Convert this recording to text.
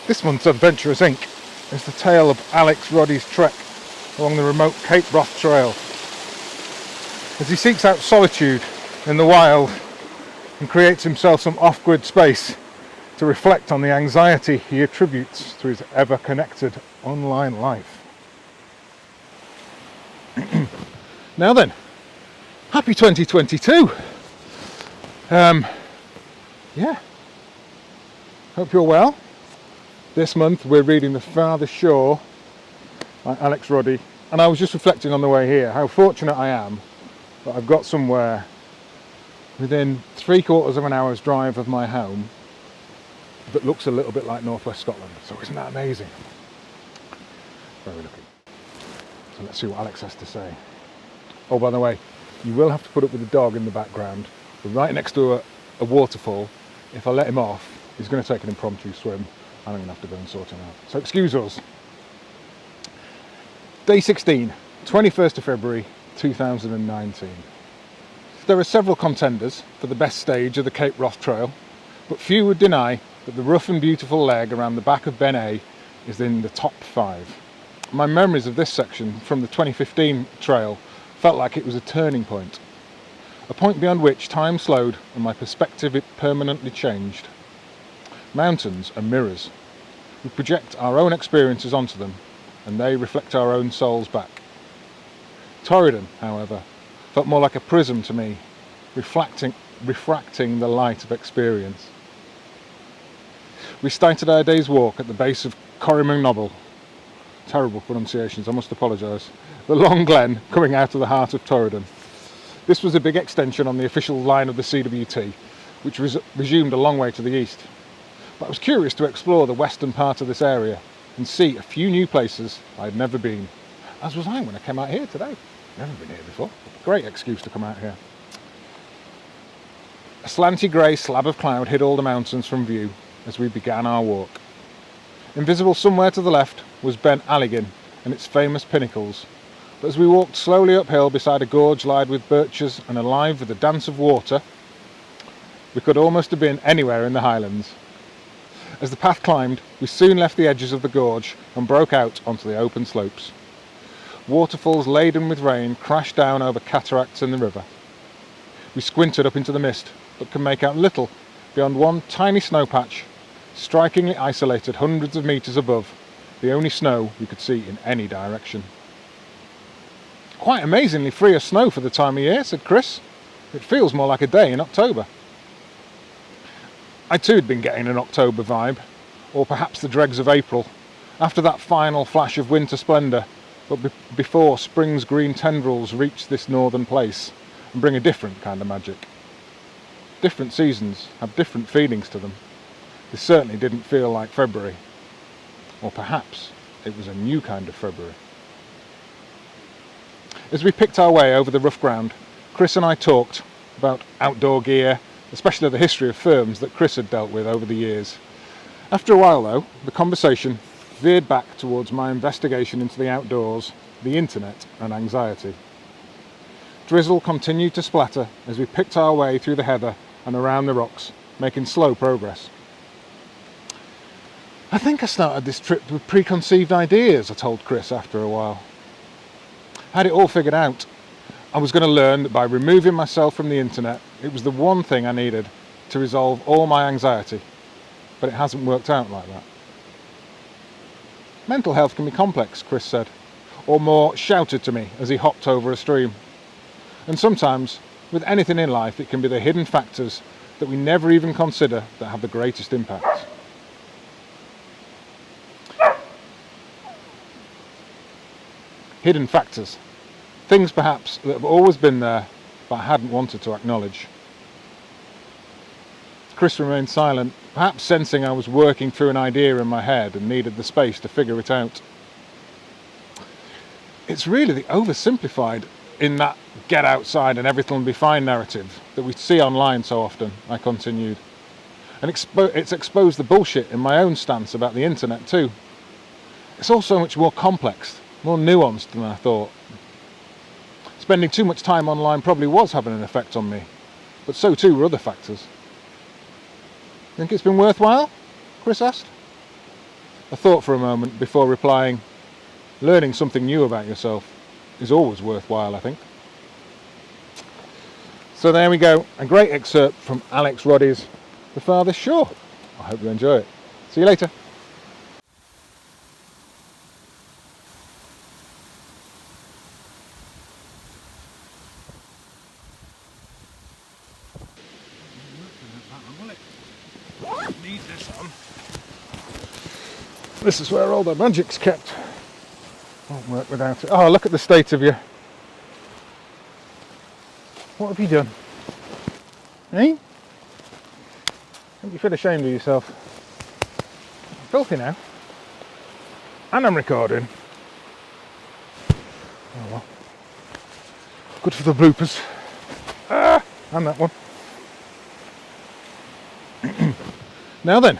This month's Adventurers Inc. is the tale of Alex Roddie's trek along the remote Cape Wrath Trail as he seeks out solitude in the wild and creates himself some off-grid space to reflect on the anxiety he attributes to his ever-connected online life. Now then, happy 2022! Hope you're well. This month we're reading The Farthest Shore by Alex Roddie, and I was just reflecting on the way here how fortunate I am that I've got somewhere within 3/4 of an hour's drive of my home that looks a little bit like northwest Scotland. So isn't that amazing? Very lucky. So let's see what Alex has to say. Oh, by the way, you will have to put up with the dog in the background. We're right next to a waterfall. If I let him off, he's going to take an impromptu swim. I'm going to have to go and sort him out. So excuse us. Day 16, 21st of February 2019. There are several contenders for the best stage of the Cape Wrath Trail, but few would deny that the rough and beautiful leg around the back of Ben A is in the top 5. My memories of this section from the 2015 trail felt like it was a turning point. A point beyond which time slowed and my perspective permanently changed. Mountains are mirrors. We project our own experiences onto them, and they reflect our own souls back. Torridon, however, felt more like a prism to me, refracting the light of experience. We started our day's walk at the base of Corrimangnoble. Terrible pronunciations, I must apologise. The long glen coming out of the heart of Torridon. This was a big extension on the official line of the CWT, which resumed a long way to the east. But I was curious to explore the western part of this area and see a few new places I'd never been. As was I when I came out here today. Never been here before. Great excuse to come out here. A slanty grey slab of cloud hid all the mountains from view as we began our walk. Invisible somewhere to the left was Ben Alligin and its famous pinnacles, but as we walked slowly uphill beside a gorge lined with birches and alive with the dance of water, we could almost have been anywhere in the Highlands. As the path climbed, we soon left the edges of the gorge and broke out onto the open slopes. Waterfalls laden with rain crashed down over cataracts in the river. We squinted up into the mist, but could make out little beyond one tiny snow patch, strikingly isolated hundreds of metres above, the only snow we could see in any direction. Quite amazingly free of snow for the time of year, said Chris. It feels more like a day in October. I too had been getting an October vibe, or perhaps the dregs of April, after that final flash of winter splendour, but before spring's green tendrils reach this northern place and bring a different kind of magic. Different seasons have different feelings to them. This certainly didn't feel like February, or perhaps it was a new kind of February. As we picked our way over the rough ground, Chris and I talked about outdoor gear, especially the history of firms that Chris had dealt with over the years. After a while though, the conversation veered back towards my investigation into the outdoors, the internet and anxiety. Drizzle continued to splatter as we picked our way through the heather and around the rocks, making slow progress. I think I started this trip with preconceived ideas, I told Chris after a while. I had it all figured out. I was going to learn that by removing myself from the internet, it was the one thing I needed to resolve all my anxiety. But it hasn't worked out like that. Mental health can be complex, Chris said, or more shouted to me as he hopped over a stream. And sometimes, with anything in life, it can be the hidden factors that we never even consider that have the greatest impact. Hidden factors. Things perhaps that have always been there, but I hadn't wanted to acknowledge. Chris remained silent, perhaps sensing I was working through an idea in my head and needed the space to figure it out. It's really the oversimplified in that get outside and everything will be fine narrative that we see online so often, I continued. And it's exposed the bullshit in my own stance about the internet too. It's all so much more complex, more nuanced than I thought. Spending too much time online probably was having an effect on me, but so too were other factors. Think it's been worthwhile? Chris asked. a thought for a moment before replying, learning something new about yourself is always worthwhile, I think. So there we go, a great excerpt from Alex Roddie's The Farthest Shore. I hope you enjoy it. See you later. Need this on. This is where all the magic's kept. Won't work without it. Oh, look at the state of you. What have you done? Eh? Don't you feel ashamed of yourself? I'm filthy now. And I'm recording. Oh well. Good for the bloopers. And that one. Now then.